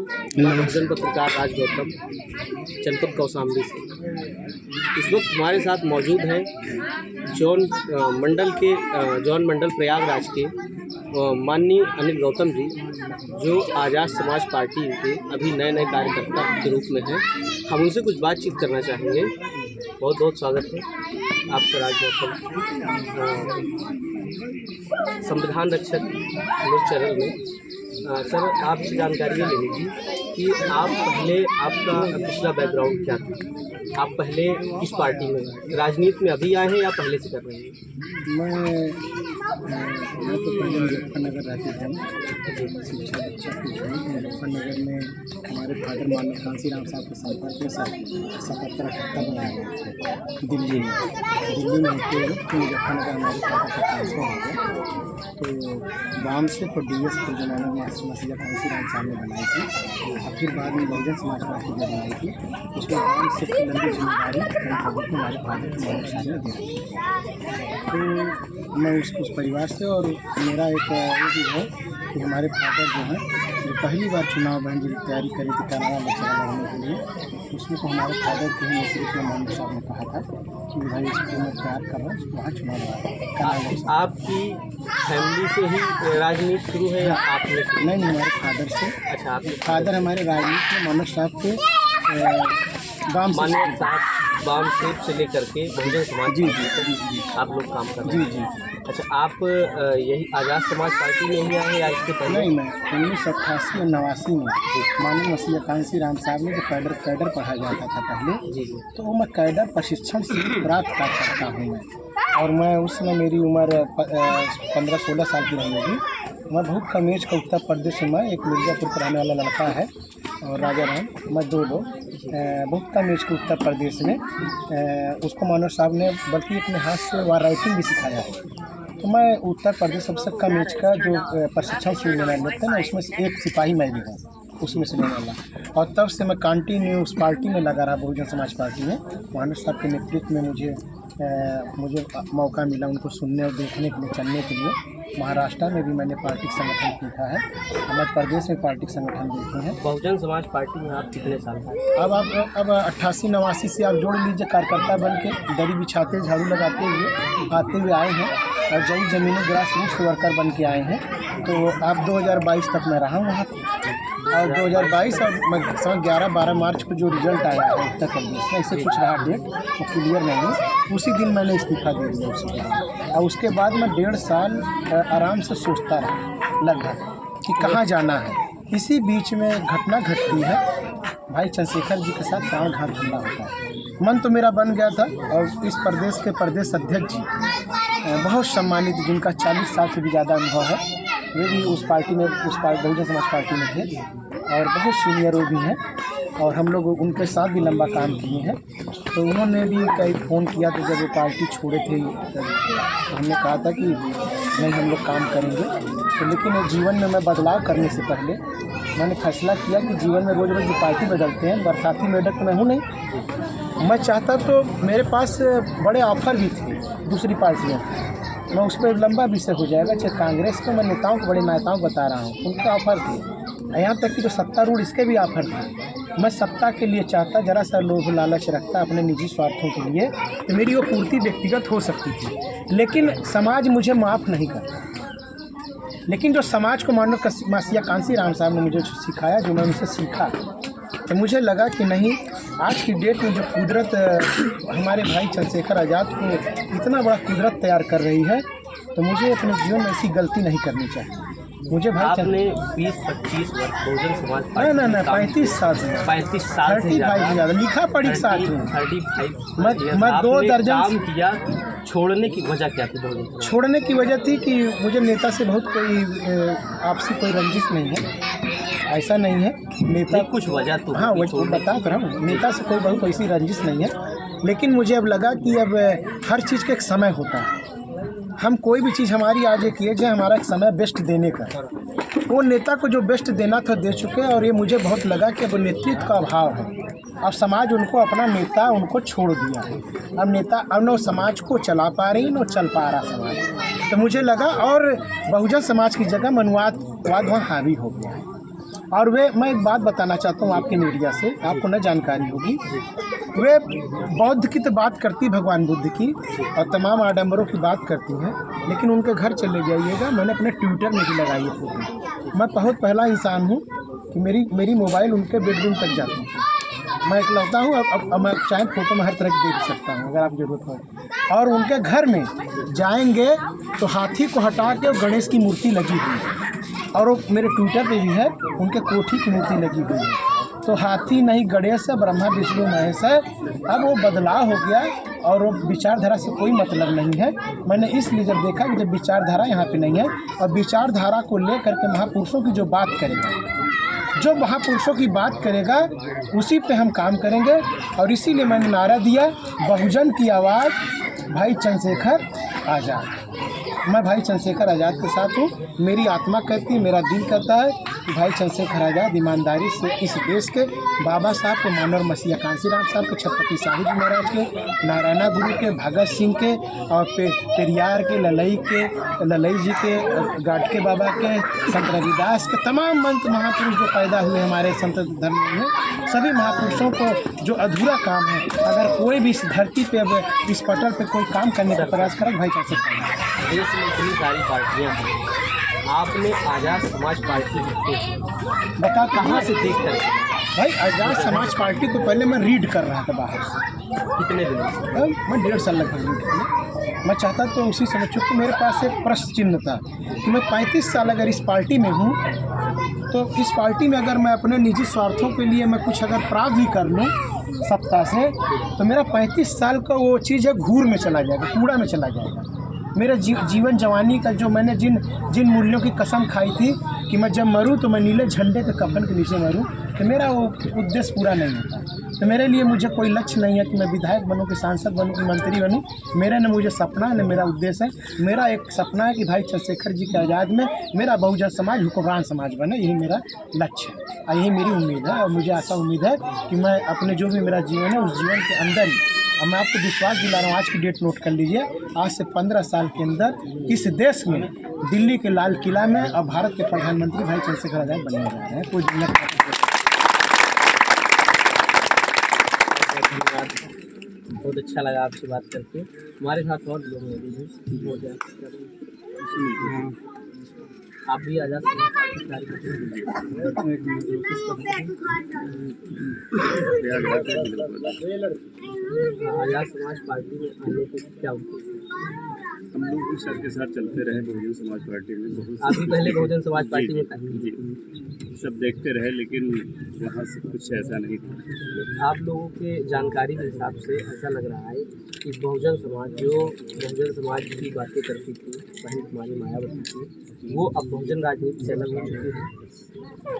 महाजन पत्रकार राज गौतम, जनपद कौशाम्बी से। इस वक्त हमारे साथ मौजूद हैं जौन मंडल प्रयागराज के माननीय अनिल गौतम जी, जो आज़ाद समाज पार्टी के अभी नए कार्यकर्ता के रूप में हैं। हम उनसे कुछ बातचीत करना चाहेंगे। बहुत बहुत स्वागत है आपका राज गौतम, संविधान रक्षक न्यूज़ चैनल में। सर, आपसे जानकारी ये लेनी थी कि आपका पिछला बैकग्राउंड क्या था? आप पहले किस पार्टी में, राजनीति में अभी आए हैं या पहले से कर रहे हैं? मैं तो पहले मुजफ्फरनगर रहते थे। शिक्षा मुजफ्फरनगर में हमारे फादर माननीय कांसीराम साहब के संपर्क में 77-78 में आए थे दिल्ली में होते हुए मुजफ्फरनगर हमारे फादर का ट्रांसफर हो गया। तो वाम से तो DS के ज़माने में मसीहा कांसीराम साहब ने बनाई थी, और फिर बाद में बहुजन समाज पार्टी जो बनाई थी, उसमें वाम से लंबी जिम्मेदारी हमारे फादर के माननीय साहब ने दी थी। तो मैं उस परिवार से, और मेरा एक ये भी है कि हमारे फादर जो हैं, जो पहली बार चुनाव बहन जी तैयारी करी थी कनाडा लोकसभा लड़ने के लिए, उसमें तो हमारे फादर के ही नेतृत्व में माननीय साहब ने कहा था कि भाई इसको मैं तैयार कर रहा हूँ, उसको वहाँ चुनाव लड़ा। आपकी फैमिली से ही राजनीति शुरू है या आपने? नहीं, हमारे फादर से। अच्छा, आपके फादर हमारे राजनीति में माननीय साहब के वाम से लेकर के बहुजन समाज जी आप लोग काम कर रहे हैं? जी। अच्छा, आप यही आज़ाद समाज पार्टी में ही आए या इसके पहले? नहीं, मैं 1988 और 89 में माननीय मसीहा कांसीराम साहब ने जो कैडर पढ़ाया जाता था पहले, जी। तो मैं कैडर प्रशिक्षण से प्राप्त करता हूँ मैं। और मैं उस समय मेरी उम्र 15-16 साल की रही होगी। मैं बहुत कम एज का उत्तर प्रदेश से, मैं एक मिर्ज़ापुर का रहने वाला लड़का है और राजा राम, मैं दो लोग बहुत कम एज के उत्तर प्रदेश में उसको माननीय साहब ने बल्कि अपने हाथ से वहाँ राइटिंग भी सिखाया है। तो मैं उत्तर प्रदेश सबसे कम एज का जो प्रशिक्षण से लेना लेते हैं ना, उसमें से एक सिपाही मैं भी हूँ उसमें से लेने वाला। और तब से मैं कंटिन्यू उस पार्टी में लगा रहा, बहुजन समाज पार्टी में। माननीय साहब के नेतृत्व में मुझे मौका मिला उनको सुनने और देखने के लिए, चलने के लिए। महाराष्ट्र में भी मैंने पार्टी संगठन देखा है, मध्य प्रदेश में पार्टी संगठन देखे हैं। बहुजन समाज पार्टी में आप कितने साल का? अब 88-89 से आप जोड़ लीजिए, कार्यकर्ता बन के दरी बिछाते, झाड़ू लगाते हुए आते हुए आए हैं, और जब ज़मीनी ग्रास रूट्स वर्कर बन के आए हैं। तो आप 2022 तक मैं रहा हूँ वहाँ पर, और 2022 और 11-12 मार्च को जो रिजल्ट आया है उत्तर प्रदेश में, ऐसे कुछ रहा डेट वो क्लियर नहीं है, उसी दिन मैंने इस्तीफा दे दिया उसके बाद। और उसके बाद मैं 1.5 साल आराम से सोचता रहा लगभग कि कहाँ जाना है। इसी बीच में घटना घटती है, भाई चंद्रशेखर जी के साथ प्राण घात हमला होता है। मन तो मेरा बन गया था, और इस प्रदेश के प्रदेश अध्यक्ष जी बहुत सम्मानित, जिनका 40 साल से भी ज़्यादा अनुभव है, वे भी उस पार्टी में, बहुजन समाज पार्टी में थे, और बहुत सीनियर वो भी हैं, और हम लोग उनके साथ भी लंबा काम किए हैं। तो उन्होंने भी कई फ़ोन किया, तो जब वो पार्टी छोड़े थे तो हमने कहा था कि नहीं, हम लोग काम करेंगे। तो लेकिन जीवन में मैं बदलाव करने से पहले मैंने फैसला किया कि जीवन में रोज़ जो पार्टी बदलते हैं, बरसाती मेढक तो मैं हूँ नहीं। मैं चाहता तो मेरे पास बड़े ऑफर भी थे दूसरी पार्टियों के, मैं उस पर लंबा विषय हो जाएगा। चाहे कांग्रेस के, मैं नेताओं को, बड़े नेताओं को बता रहा हूँ, उनके ऑफर थे, यहाँ तक कि जो सत्तारूढ़, इसके भी ऑफर थे। मैं सत्ता के लिए चाहता, जरा सा लोभ लालच रखता अपने निजी स्वार्थों के लिए, तो मेरी वो पूर्ति व्यक्तिगत हो सकती थी, लेकिन समाज मुझे माफ़ नहीं करता। लेकिन जो समाज को माननीय मसीहा कांसीराम साहब ने मुझे सिखाया, जो मैं उनसे सीखा, तो मुझे लगा कि नहीं, आज की डेट में जो कुदरत हमारे भाई चंद्रशेखर आज़ाद को इतना बड़ा कुदरत तैयार कर रही है, तो मुझे अपने जीवन में ऐसी गलती नहीं करनी चाहिए। मुझे भाई आपने 20-25 वर्ष बहुजन समाज पार्टी ना 35 साल से, 35 साल से ज़्यादा लिखा पढ़ी के साथ हूँ। 35 मैं 2 दर्जन काम किया। छोड़ने की वजह क्या थी? छोड़ने की वजह थी कि मुझे नेता से बहुत कोई आपसी कोई रंजिश नहीं है, ऐसा नहीं है। नेता कुछ वजह तो, हाँ, वो बता रहा हूँ, नेता से कोई बहुत ऐसी रंजिश नहीं है। लेकिन मुझे अब लगा कि अब हर चीज़ का एक समय होता है। हम कोई भी चीज़, हमारी आज एक एज है, हमारा एक समय बेस्ट देने का, वो नेता को जो बेस्ट देना था दे चुके हैं। और ये मुझे बहुत लगा कि अब नेतृत्व का अभाव है, अब समाज उनको अपना नेता उनको छोड़ दिया है। अब नेता, अब न समाज को चला पा रही, न चल पा रहा समाज। तो मुझे लगा, और बहुजन समाज की जगह मनुवादवाद वहाँ हावी हो गया है। और वे, मैं एक बात बताना चाहता हूँ आपके मीडिया से, आपको न जानकारी होगी, वे बौद्ध की तो बात करती भगवान बुद्ध की और तमाम आडम्बरों की बात करती हैं, लेकिन उनके घर चले जाइएगा, मैंने अपने ट्विटर में भी लगाई है फोटो। मैं बहुत पहला इंसान हूँ कि मेरी मोबाइल उनके बेडरूम तक जाती है। मैं इकलौता हूँ, अब मैं चाहे फोटो में हर तरह की देख सकता हूँ अगर आप जरूरत हो। और उनके घर में जाएंगे तो हाथी को हटा के गणेश की मूर्ति लगी हुई है, और वो मेरे ट्विटर पे भी है, उनके कोठी की मूर्ति लगी हुई है। तो हाथी नहीं गणेश है, ब्रह्मा विष्णु महेश है। अब वो बदलाव हो गया और वो विचारधारा से कोई मतलब नहीं है। मैंने इसलिए जब देखा कि जब विचारधारा यहाँ पे नहीं है और विचारधारा को लेकर के महापुरुषों की जो बात करेगा, जो महापुरुषों की बात करेगा उसी पे हम काम करेंगे। और इसीलिए मैंने नारा दिया, बहुजन की आवाज़ भाई चंद्रशेखर आज़ाद। मैं भाई चंद्रशेखर आज़ाद के साथ हूँ। मेरी आत्मा कहती है, मेरा दिल कहता है कि भाई चंद्रशेखर आज़ाद ईमानदारी से इस देश के बाबा साहब के, मानव मसीहा कांसीराम साहब के, छत्रपति साहू जी महाराज के, नारायणा गुरु के, भगत सिंह के और पेरियार के, ललई जी के, गाटके बाबा के, संत रविदास के, तमाम मंत्र महापुरुष जो पैदा हुए हमारे संत धर्म में, सभी महापुरुषों को जो अधूरा काम है, अगर कोई भी इस धरती पे, अब इस पटल पे कोई काम करने का प्रयास करे, भाई चंद्रशेखर। देश में इतनी सारी पार्टियां हैं, आपने आज़ाद समाज पार्टी बता कहाँ से देख कर? भाई आज़ाद समाज पार्टी को पहले मैं रीड कर रहा था बाहर से। कितने दिनों से? मैं 1.5 साल लगभग रीड किया। मैं चाहता तो उसी समय, चूँकि मेरे पास एक प्रश्न चिन्ह था कि मैं 35 साल अगर इस पार्टी में हूँ, तो इस पार्टी में अगर मैं अपने निजी स्वार्थों के लिए मैं कुछ अगर प्राप्त भी कर लूँ सत्ता से, तो मेरा 35 साल का वो चीज़ है घूर में चला जाएगा, कूड़ा में चला जाएगा। मेरे जीवन जवानी का जो मैंने जिन मूल्यों की कसम खाई थी कि मैं जब मरूँ तो मैं नीले झंडे के कफन के नीचे मरूँ, तो मेरा वो उद्देश्य पूरा नहीं होता। तो मेरे लिए मुझे कोई लक्ष्य नहीं है कि मैं विधायक बनूँ, कि सांसद बनूँ, कि मंत्री बनूँ। मेरा न मुझे सपना न मेरा उद्देश्य है। मेरा एक सपना है कि भाई चंद्रशेखर जी के आज़ाद में मेरा बहुजन समाज हुक्मरान समाज बने, यही मेरा लक्ष्य है और यही मेरी उम्मीद है। और मुझे ऐसा उम्मीद है कि मैं अपने जो भी मेरा जीवन है उस जीवन के अंदर ही, और मैं आपको विश्वास दिला रहा हूँ, आज की डेट नोट कर लीजिए, आज से 15 साल के अंदर इस देश में दिल्ली के लाल किला में और भारत के प्रधानमंत्री भाई चंद्रशेखर आज़ाद बनने जा रहे हैं। कोई बहुत अच्छा लगा आपसे बात करके। हमारे साथ और लोग हैं, आप भी आज़ाद समाज पार्टी आज़ाद समाज पार्टी में आने के क्या उद्देश्य? हम लोग सर के साथ चलते रहे बहुजन समाज पार्टी में। बहुत आप भी पहले बहुजन समाज पार्टी में जी सब देखते रहे, लेकिन वहाँ से कुछ ऐसा नहीं था। आप लोगों के जानकारी के हिसाब से ऐसा लग रहा है कि बहुजन समाज की बातें करती थी बहन कुमारी मायावती थी, वो अब बहुजन राजनीति से अलग हो चुकी है।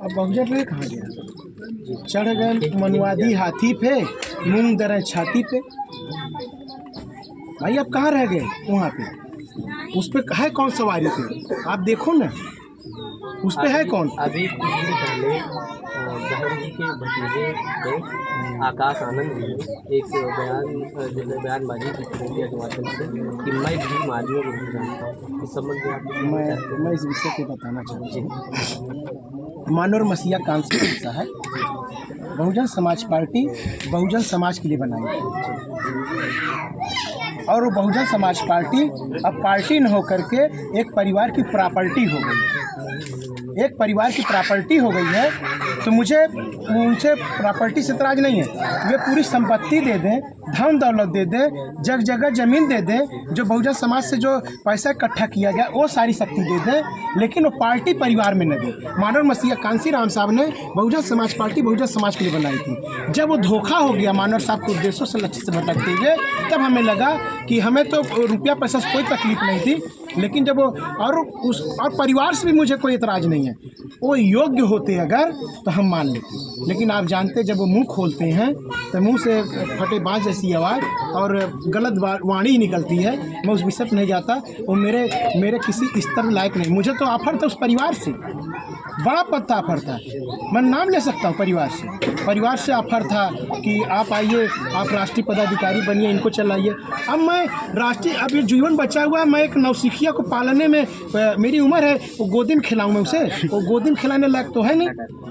अब बहुजन रहे कहाँ गया? चढ़ गए मनुवादी हाथी पे, मूंग दरें छाती पे। भाई अब कहाँ रह गए? वहाँ पे उस पर है कौन सवारी पे? आप देखो ना, उस पे है कौन? अभी कुछ दिन पहले बहन जी के भतीजे थे आकाश आनंद जी ने एक बयानबाजी की थी मीडिया के माध्यम से कि मैं भी मालियों को नहीं जानता हूँ। इस संबंध में मैं इस विषय को बताना चाहती हूँ। मानव मसीहा कांसीराम साहब बहुजन समाज पार्टी बहुजन समाज के लिए बनाई है, और वो बहुजन समाज पार्टी अब पार्टी न होकर के एक परिवार की प्रॉपर्टी हो गई है। एक परिवार की प्रॉपर्टी हो गई है, तो मुझे उनसे प्रॉपर्टी से इतराज़ नहीं है। वे पूरी संपत्ति दे दें, धन दौलत दे दें, जगह ज़मीन दे दें, जो बहुजन समाज से जो पैसा इकट्ठा किया गया वो सारी शक्ति दे दें, लेकिन वो पार्टी परिवार में न दे। मानव मसीहा कांसीराम साहब ने बहुजन समाज पार्टी बहुजन समाज के लिए बनाई थी। जब वो धोखा हो गया मानव साहब के उद्देश्यों से, लक्ष्य से भटकते हुए, तब हमें लगा कि हमें तो रुपया पैसा से कोई तकलीफ नहीं थी, लेकिन जब वो और परिवार से भी मुझे कोई एतराज़ नहीं है। वो योग्य होते अगर तो हम मान लेते, लेकिन आप जानते जब वो मुंह खोलते हैं तो मुंह से फटे बाँस जैसी आवाज़ और गलत वाणी निकलती है। मैं उस विषय पर नहीं जाता, वो मेरे किसी स्तर लायक नहीं। मुझे तो ऑफर था उस परिवार से, बड़ा पद था, ऑफर था, मैं नाम ले सकता हूँ परिवार से ऑफर था कि आप आइए, आप राष्ट्रीय पदाधिकारी बनिए, इनको चलाइए। अब मैं अब ये जीवन बचा हुआ है, मैं एक नौसिखिया को पालने में मेरी उम्र है, वो गोदिन खिलाऊँ मैं उसे? वो गोदिन खिलाने लायक तो है नहीं।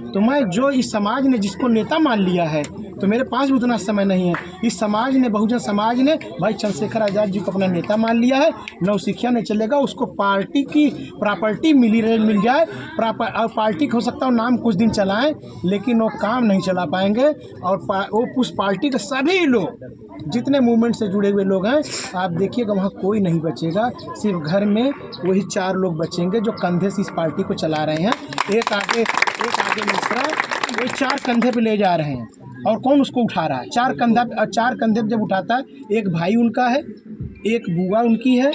तो मैं जो इस समाज ने जिसको नेता मान लिया है, तो मेरे पास भी उतना समय नहीं है। इस समाज ने, बहुजन समाज ने भाई चंद्रशेखर आज़ाद जी को अपना नेता मान लिया है। नौसिखिया नहीं चलेगा, उसको पार्टी की प्रॉपर्टी मिल जाए, और पार्टी हो सकता है नाम कुछ दिन चलाएं, लेकिन वो काम नहीं चला पाएंगे। और वो उस पार्टी के सभी लोग जितने मूवमेंट से जुड़े हुए लोग हैं, आप देखिएगा वहाँ कोई नहीं बचेगा, सिर्फ घर में वही 4 लोग बचेंगे जो कंधे से इस पार्टी को चला रहे हैं। एक आगे मिश्रा, वो 4 कंधे पे ले जा रहे हैं, और कौन उसको उठा रहा है? 4 कंधे पे जब उठाता है, एक भाई उनका है, एक बुआ उनकी है,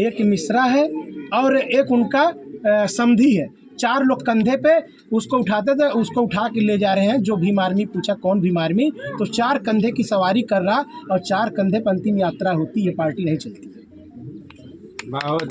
एक मिश्रा है, और एक उनका समधी है। 4 लोग कंधे पे उसको उठाते थे, उसको उठा के ले जा रहे हैं। जो भीम आर्मी पूछा कौन भीम आर्मी, तो 4 कंधे की सवारी कर रहा, और 4 कंधे पर अंतिम यात्रा होती है, पार्टी नहीं चलती है। बहुत